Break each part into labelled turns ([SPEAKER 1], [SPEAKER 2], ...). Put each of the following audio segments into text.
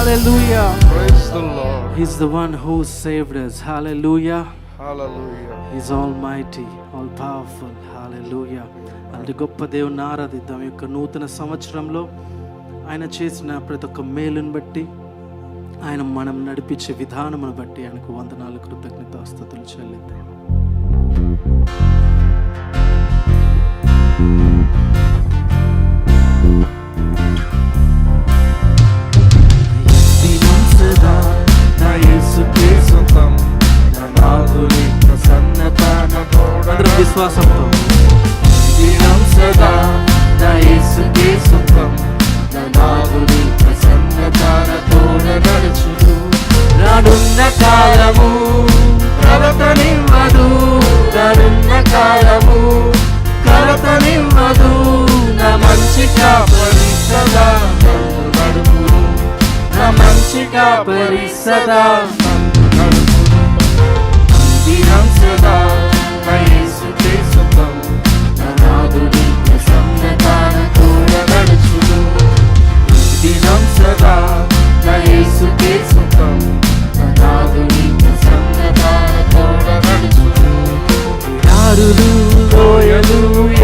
[SPEAKER 1] Hallelujah.
[SPEAKER 2] Praise the Lord.
[SPEAKER 1] He's the one who saved us. Hallelujah.
[SPEAKER 2] Hallelujah.
[SPEAKER 1] He's almighty, all powerful. Hallelujah. అంటే గొప్ప దేవుని ఆరాధిద్దాం. ఈ యొక్క నూతన సంవత్సరంలో ఆయన చేసిన ప్రతి ఒక్క మేలుని బట్టి, ఆయన మనం నడిపించే విధానమును బట్టి ఆయనకు వందనాలు, కృతజ్ఞతాస్తుతులు చెల్లిద్దాం. అందరూ విశ్వాసంతో
[SPEAKER 3] దినం సదా నా యేసుకే సొంతం, నా నాదుని ప్రసన్నతతో నడుచును. రానున్న కాలము కలతనివ్వదు, రానున్న కాలము కలతనివ్వదు. నా మంచి కాపరి సదా నన్ను నడుపును, నా మంచి కాపరి సదా నన్ను నడుపును. దినం సదా నా యేసుకే సొంతం, నా నాదుని ప్రసన్నతతో నడుచును. దినం సదా నా యేసుకే సొంతం, నా నాదుని ప్రసన్నతతో నడుచును. దారులు లోయలు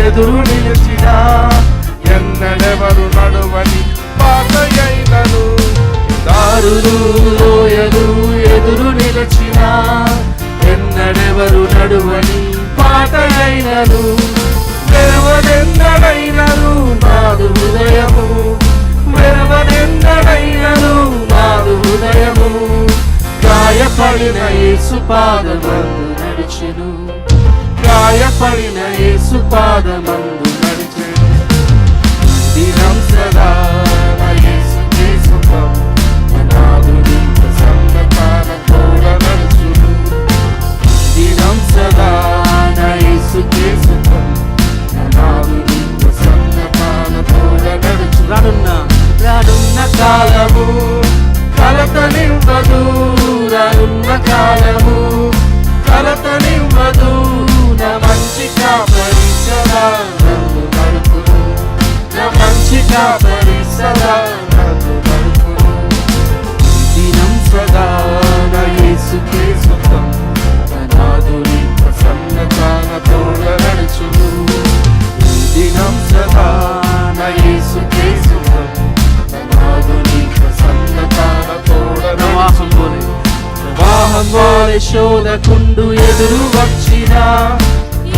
[SPEAKER 3] ఎదురు నిలిచినా, ఎన్నడెవరు నడువని పాతయైనను. దారులు లోయలు ఎదురు నిలిచినా, ఎన్నడెవరు నడువని పాతయైనను. వెరవదెన్నడైనను నాదు హృదయము, వెరవదెన్నడైనను నాదు హృదయము. గాయపడిన యేసు పాదమందు నడిచెను, గాయపడిన యేసు పాదమందు నడిచెను. దినం సదా నా యేసుకే సొంతం, నా నాదుని ప్రసన్నతతో నడుచును. దినం సదా నా యేసుకే సొంతం, నా నాదుని ప్రసన్నతతో నడుచును. రానున్న కాలము కలతనివ్వదు, రానున్న కాలము కలతనివ్వదు. నా మంచి కాపరి సదా నన్ను నడుపును, నా మంచి కాపరి సదా నన్ను నడుపును. దినం సదా నా యేసుకే సొంతం, నా నాదుని ప్రసన్నతతో నడుచును. దినం సదా నా యేసుకే సొంతం, నా నాదుని ప్రసన్నతతో నడుచును. ప్రవాహం వలె శోధకుండు ఎదురు వచ్చిన,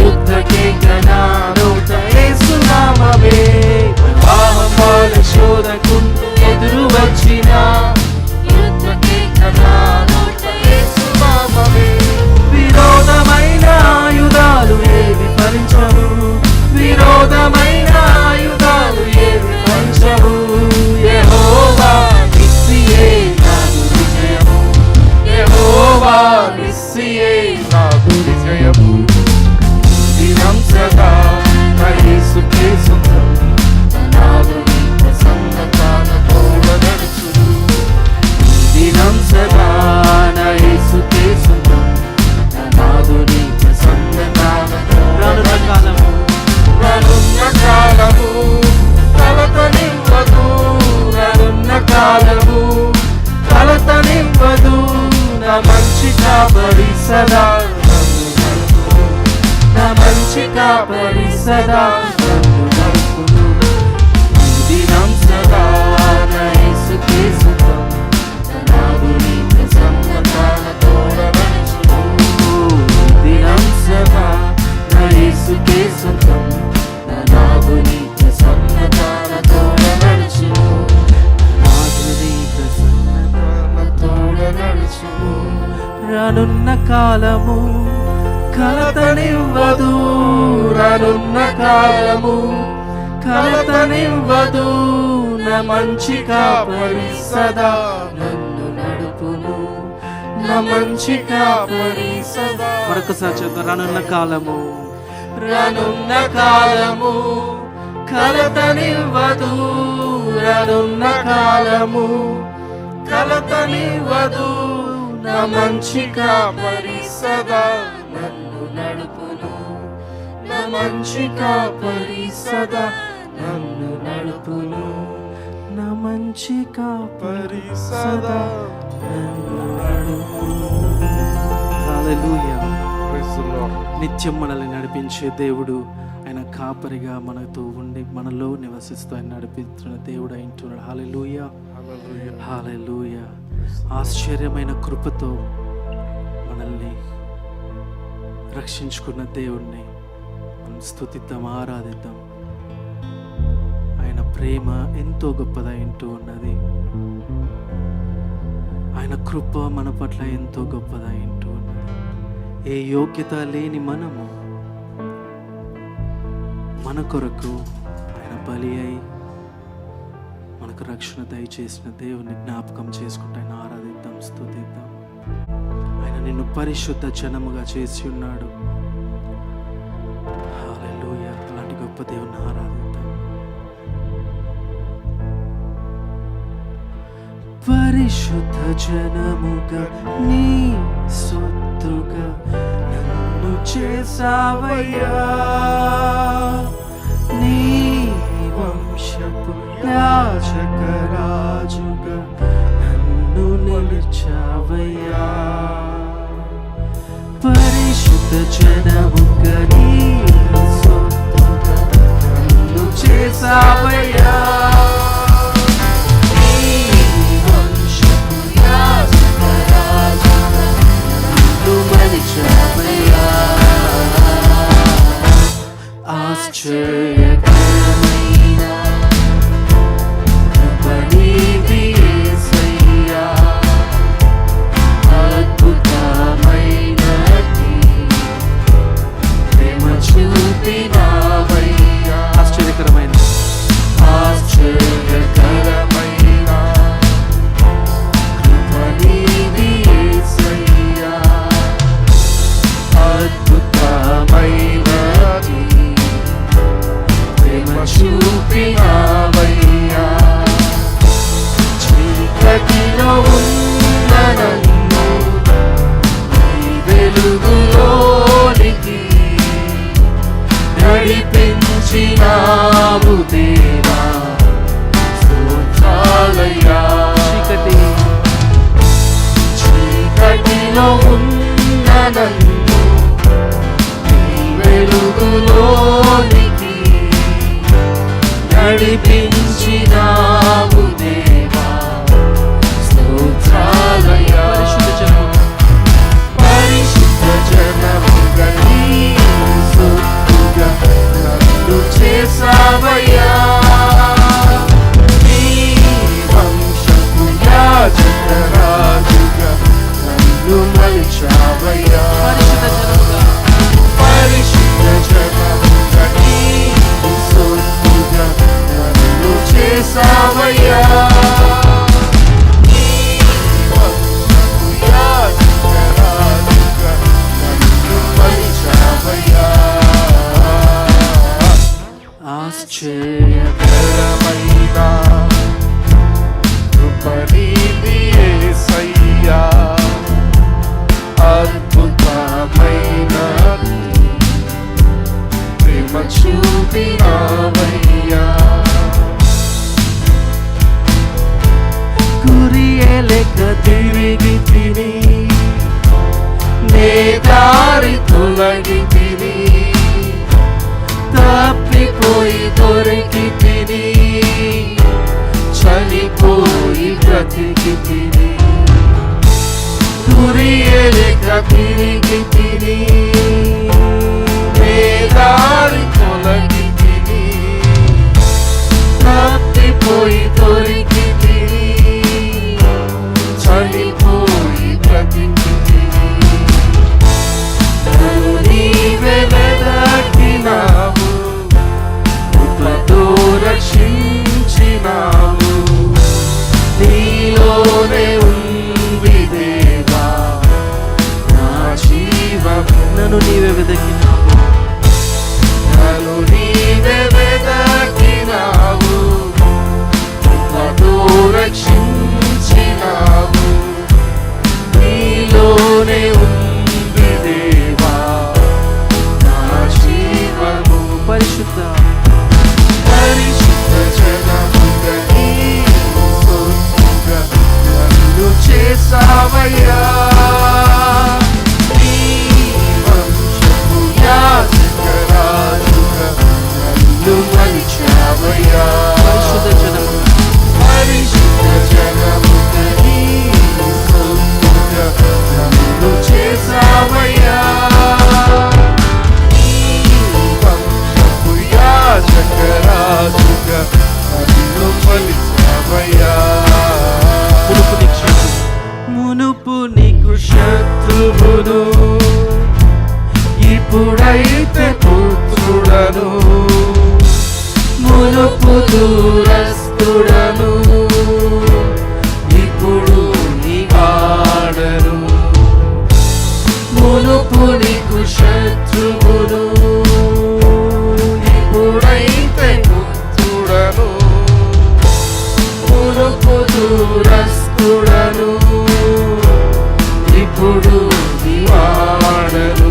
[SPEAKER 3] యుద్ధకే ఘనత యేసు నామమే. ప్రవాహం వలె శోధకుండు ఎదురు వచ్చిన, యుద్ధకే ఘనత యేసు నామమే. విరోధమైన ఆయుధాలు ఏవి ఫలించవు, విరోధమైన ఆయుధాలు ఏవి ఫలించవు. యెహోవా నిస్సియే నాదు విజయము, యెహోవా నిస్సియే నాదు విజయము. దినం సదా నా యేసుకే సొంతం, నా నాదుని ప్రసన్నతతో నడుచును. దినం సదా నా యేసుకే సొంతం, నా నాదుని ప్రసన్నతతో నడుచును. రానున్న కాలము కలతనివ్వదు, రానున్న కాలము కలతనివ్వదు. నా మంచి కాపరి సదా నన్ను నడుపును, నా మంచి కాపరి సదా నన్ను నడుపును. దినం సదా నా యేసుకే సొంతం, నా నాదుని ప్రసన్నతతో నడుచును. దినం సదా నా యేసుకే సొంతం, నా నాదుని ప్రసన్నతతో నడుచును. నాదుని ప్రసన్నతతో నడుచును. రానున్న కాలము కలతనివ్వదు, రానున్న కాలము కలతనివ్వదు. నా మంచి కాపరి సదా నన్ను నడుపును, నా మంచి కాపరి సదా.
[SPEAKER 1] మరొకసారి చెప్తాం. రానున్న కాలము,
[SPEAKER 3] రానున్న కాలము కలతనివ్వదు, రానున్న కాలము కలతనివ్వదు. నా మంచి కాపరి సదా నన్ను నడుపును, నా మంచి కాపరి సదా నన్ను నడుపును.
[SPEAKER 1] నా మంచి కాపరి
[SPEAKER 2] సదా
[SPEAKER 1] నన్ను నడుపును. హల్లెలూయా.
[SPEAKER 2] Praise the Lord.
[SPEAKER 1] నిత్యం మనల్ని నడిపించే దేవుడు, ఆయన కాపరిగా మనతో ఉండి మనలో నివసిస్తూ ఆయన నడిపిస్తున్న దేవుడు అయింటున్నాడు. హల్లెలూయా,
[SPEAKER 2] Hallelujah.
[SPEAKER 1] హల్లెలూయా. ఆశ్చర్యమైన కృపతో మనల్ని రక్షించుకున్న దేవుణ్ణి మనం స్తుతిద్దాం, ఆరాధిద్దాం. ఆయన ప్రేమ ఎంతో గొప్పదైంటూ ఉన్నది. ఆయన కృప మన పట్ల ఎంతో గొప్పదైంటూ ఉన్నది. ఏ యోగ్యత లేని మనము మన కొరకు ఆయన బలి అయి మనకు రక్షణ దయచేసిన దేవుని జ్ఞాపకం చేసుకుంటూ ఆయన ఆరాధిద్దాం, స్తుతిద్దాం. ఆయన నిన్ను పరిశుద్ధ జనముగా చేసి ఉన్నాడు. హల్లెలూయా. అలాంటి గొప్ప దేవుని ఆరాధిద్దాం. పరిశుద్ధ జనముగా నీ సొత్తుగా నన్ను చేసావయ్యా, నీ వంశపు యాజక రాజుగా నన్ను నిలిచావయ్యా. పరిశుద్ధ జనముగా నీ సొత్తుగా నన్ను చేసావయ్యా, ఆశ్చర్యకరమైన కృప నీది యేసయ్యా, అద్భుతమైనది ప్రేమ చూపినావయ్యా. ఆశ్చర్యకరమైన కృప నీది యేసయ్యా, అద్భుతమైనది ప్రేమ చూపినావయ్యా. చీకటిలో ఉన్న నన్ను నీ వెలుగులోనికి నడిపించినావు దేవా, స్తోత్రాలయ్యా. చీకటిలో ఉన్న నన్ను నీ వెలుగులోనికి నడిపించినావు దేవా, స్తోత్రాలయ్యా. పరిశుద్ధ జనముగా నీ సొత్తుగా నన్ను చేసావయ్యా, నీ వంశపు యాజక రాజుగా నన్ను మలిచావయ్యా. పరిశుద్ధ జనముగా నీ సొత్తుగా నన్ను చేసావయ్యా, నీ వంశపు యాజక రాజుగా నన్ను మలిచావయ్యా. ఆశ్చర్యకరమైన కృప నీది యేసయ్యా, అద్భుతమైనది ప్రేమ చూపినావయ్యా. గురియలేక తిరిగి తిని నే దారి తొలగి తిని, తప్పిపోయి దొరికి తిని, చనిపోయి బ్రతికి తిని, గురియలేక తిరిగి తిని, నే దారి తొలగి తిని, తప్పిపోయి దొరికి తిని, చనిపోయి బ్రతికి తిని, నన్ను నీవే వెదకినావు, కృపతో రక్షించినావు, నీలోనే ఉంది దేవా నా జీవం. నన్ను నీవే వెదకినావు, నన్ను
[SPEAKER 3] చేసావయ్యా. నీ వంశపు యాజకరాజుగా నన్ను మలిచావయ్యా.
[SPEAKER 1] పరిశుద్ధ జనము
[SPEAKER 3] పరిశుద్ధ జనముగా నీ సొత్తుగా నన్ను చేసావయ్యా. నీ వంశపు యాజకరాజుగా నన్ను మలిచావయ్యా.
[SPEAKER 1] మునుపు నీకు
[SPEAKER 3] శత్రువును ఇప్పుడైతే పుత్రుడను, మునుపు దూరస్తుడను ఇప్పుడు నీ వాడను. మునుపు నీకు శత్రువును ఇప్పుడైతే పుత్రుడను, మునుపు దూరస్తుడను ఇప్పుడు నీ వాడను.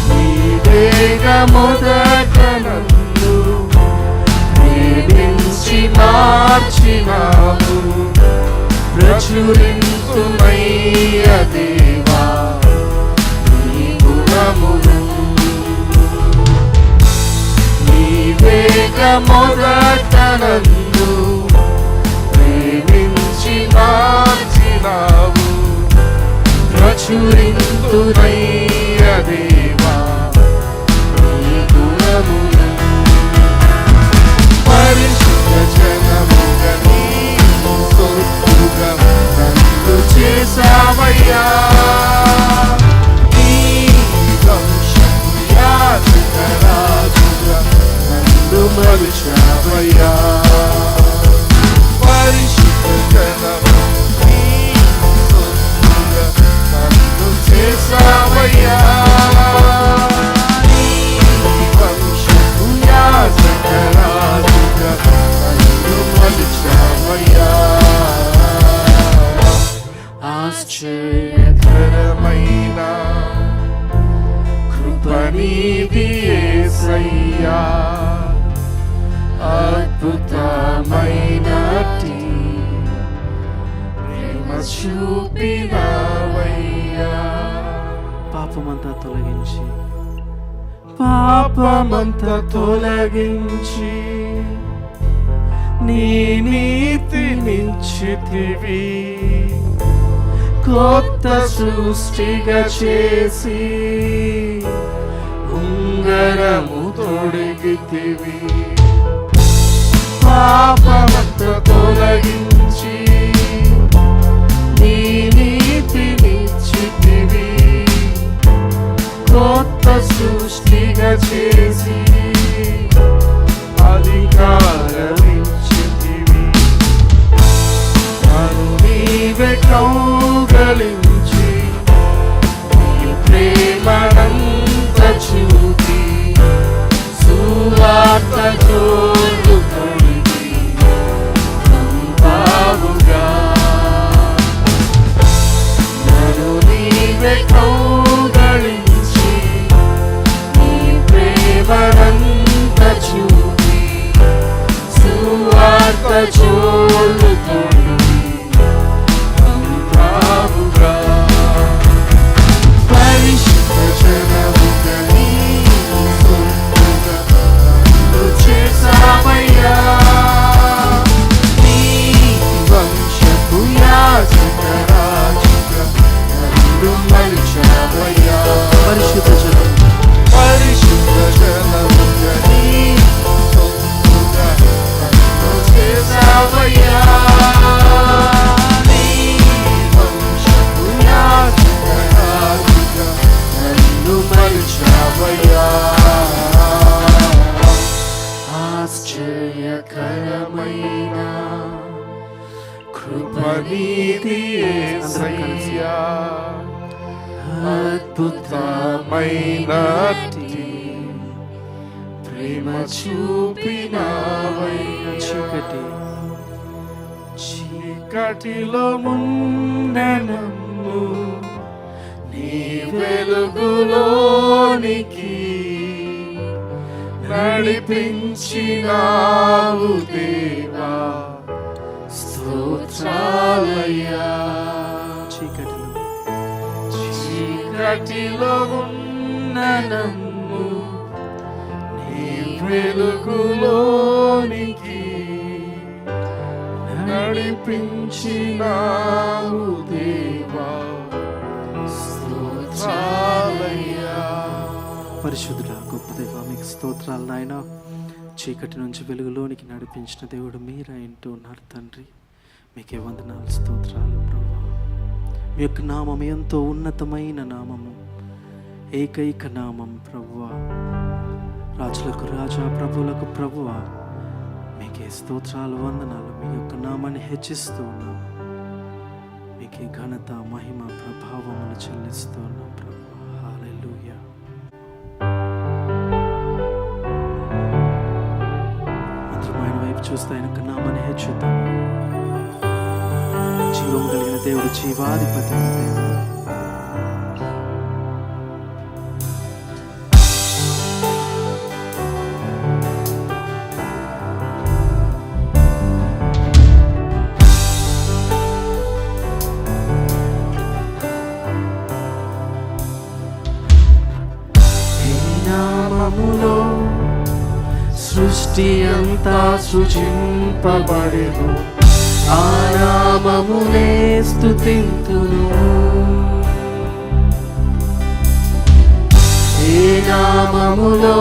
[SPEAKER 3] నీవేగా మొదట నన్ను ప్రేమించి మార్చినావు. ప్రచురింతుమయ్య దేవా నీ గుణమును. నీవేగా మొదట నన్ను ప్రేమించి మార్చినావు. ప్రచురింతుమయ్య దేవా నీ గుణమును. పరిశుద్ధ జనముగా నీ సొత్తుగా నన్ను చేసావయ్యా. నీ వంశపు యాజకరాజుగా నన్ను మలిచావయ్యా. పరిశుద్ధ జనముగా నీ సొత్తుగా నన్ను చేసావయ్యా. నీ వంశపు యాజకరాజుగా నన్ను మలిచావయ్యా. ఆశ్చర్యకరమైన కృప నీది యేసయ్యా. అద్భుతమైనటి ప్రేమ చూపినావయ్యా.
[SPEAKER 1] పాపమంతా తొలగించి
[SPEAKER 3] పాపమంతా తొలగించి నీ నీతినిచ్చితివి. కొత్త సృష్టిగా చేసి ఉంగరము తొడిగితివి. పాపమంతా తొలగించి నీ నీతినిచ్చితివి. కొత్త సృష్టిగా చేసి అధికారమిచ్చితివి. నన్ను నీవే కౌగలించి నీ ప్రేమనంత చూపి సువార్త జోలు తొడిగి పంపావుగా. నన్ను నీవే కౌగలించి నీ ప్రేమనంత చూపి సువార్త జోలు తొడిగి పంపావుగా. పరిశుద్ధ జనముగా నీ సొత్తుగా నన్ను చేసావయ్యా. నీ వంశపు యాజకరాజుగా నన్ను మలిచావయ్యా.
[SPEAKER 1] పరిశుద్ధ జనము
[SPEAKER 3] పరిశుద్ధ జనముగా నీ సొత్తుగా నన్ను చేసావయ్యా. నీ వంశపు యాజకరాజుగా నన్ను మలిచావయ్యా. ఆశ్చర్యకరమైన కృప నీది యేసయ్యా. అద్భుతమైనటి ప్రేమ చూపినావయ్యా. చీకటిలో ముండెనమ్ము నీ వెలుగులోనికి నడిపించినావు దేవా. స్తోత్రాలయ్యా. చీకటిలో ఉన్న నన్ను నీ వెలుగులోనికి నడిపించినావు దేవా, స్తోత్రాలయ్యా.
[SPEAKER 1] పరిశుద్ధుడా గొప్ప దేవా, మీకు స్తోత్రాలు నాయన. చీకటి నుంచి వెలుగులోనికి నడిపించిన దేవుడు మీరైంటూ ఉన్నారు తండ్రి. మీకే వందనాలు, స్తోత్రాలు ప్రభువా. మీ యొక్క నామం ఎంతో ఉన్నతమైన నామము, ఏకైక నామం ప్రభువా. రాజులకు రాజా, ప్రభువులకు ప్రభువా. మీకే స్తోత్రాలు, వందనాలు. మీ యొక్క నామాన్ని హెచ్చిస్తూ ఉన్నాం. మీకే ఘనత, మహిమ, ప్రభావమును చెల్లిస్తూ ఉన్నాం ప్రభువా. హల్లెలూయా. అందరం ఆయన వైపు చూస్తే ఆయన యొక్క నామాన్ని హెచ్చుతాం. జీవం కలిగిన దేవుడు, జీవాధిపతి అయిన దేవుడు. నామములో సృష్టి అంతా సృజింపబడెను, ఆ నామమునే స్తుతింతును. ఏ నామములో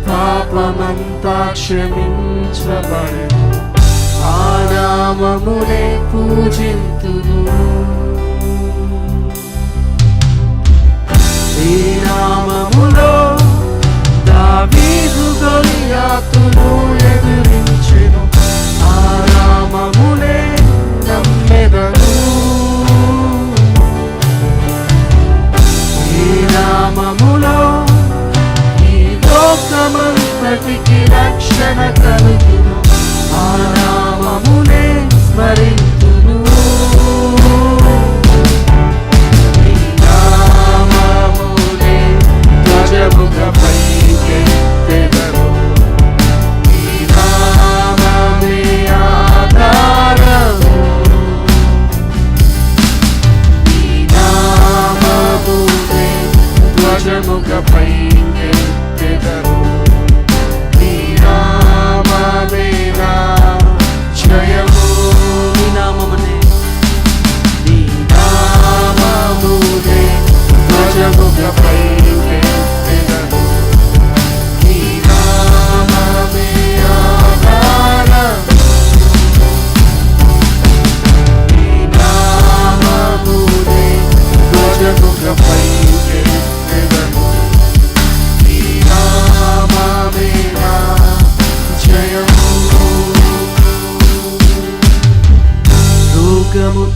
[SPEAKER 1] పాపమంతా క్షమించబడెను, ఆ నామమునే పూజింతును. ఈ నామములో దావీదు గొలియాతును ఎదిరించెను, ఆ నామమునే నమ్మెదను. ఈ నామములో ఈ లోకమంతటికి రక్షణ కలుగును, ఆ నామమునే స్మరింతును. ధ్వజముఖపైకెత్తెదను, ఈ నామమే ఆధారము, ఈ నామమునే ధ్వజముఖపైకెత్తెదను, ఈ నామమే నా జయము. ఈ నామమునే, ఈ నామమునే ధ్వజముఖపై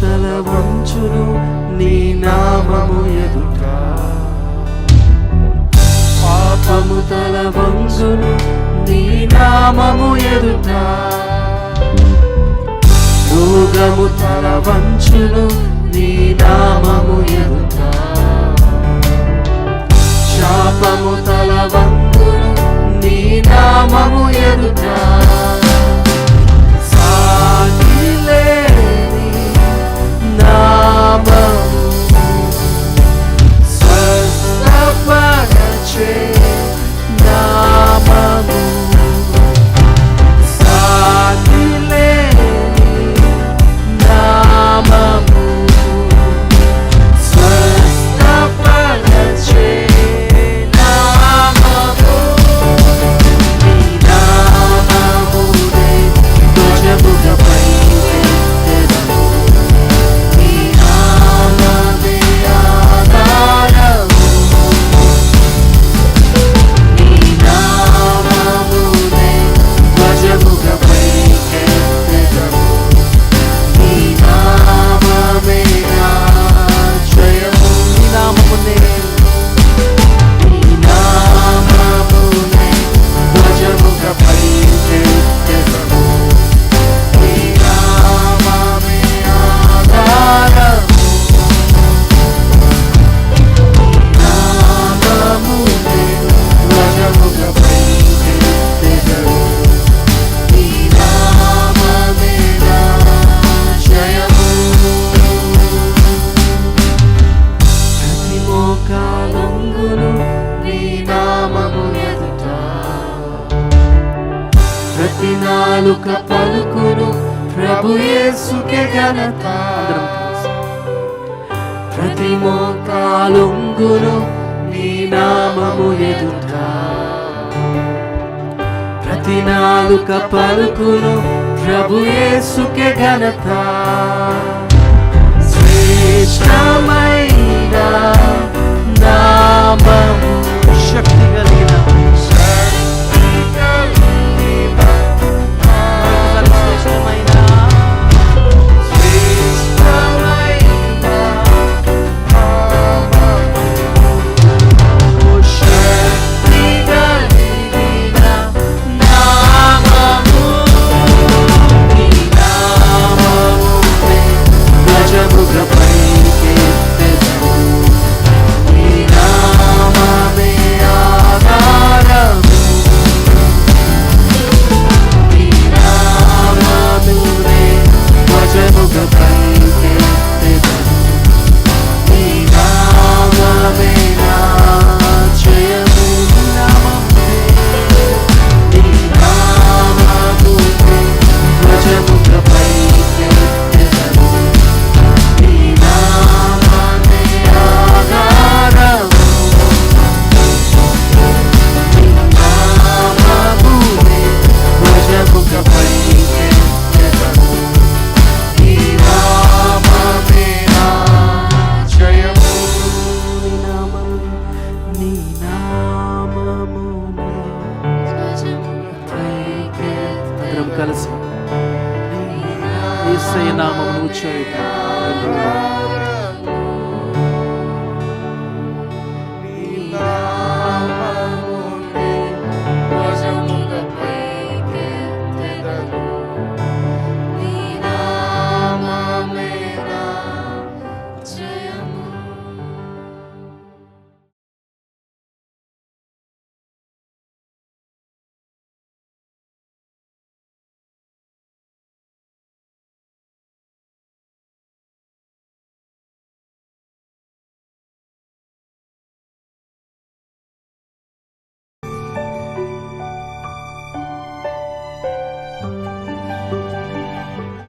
[SPEAKER 1] తల వంచును నీ నామము ఎదుట, పాపము తల వంచును నీ నామము ఎదుట, రోగము తల వంచును నీ నామము ఎదుట, శాపము తల వంచును నీ నామము ఎదుట. నామము స్వస్థపరచే నామము, సాటిలేని నామము స్వస్థపరచే నామము, నీ నామము
[SPEAKER 3] నాలుక పలుకును ప్రభు యేసుకే ఘనత.
[SPEAKER 1] అందరం కలిసి.
[SPEAKER 3] ప్రతి మోకాలొంగును నీ నామము ఎదుట, ప్రతి నాలుక పలుకును ప్రభు యేసుకే ఘనత. శ్రేష్టమైన నామము,
[SPEAKER 1] శక్తి కలిగిన శ్రేష్టమైన కలిసి యేసయ్య నామమును ఉచ్చరిద్దాం.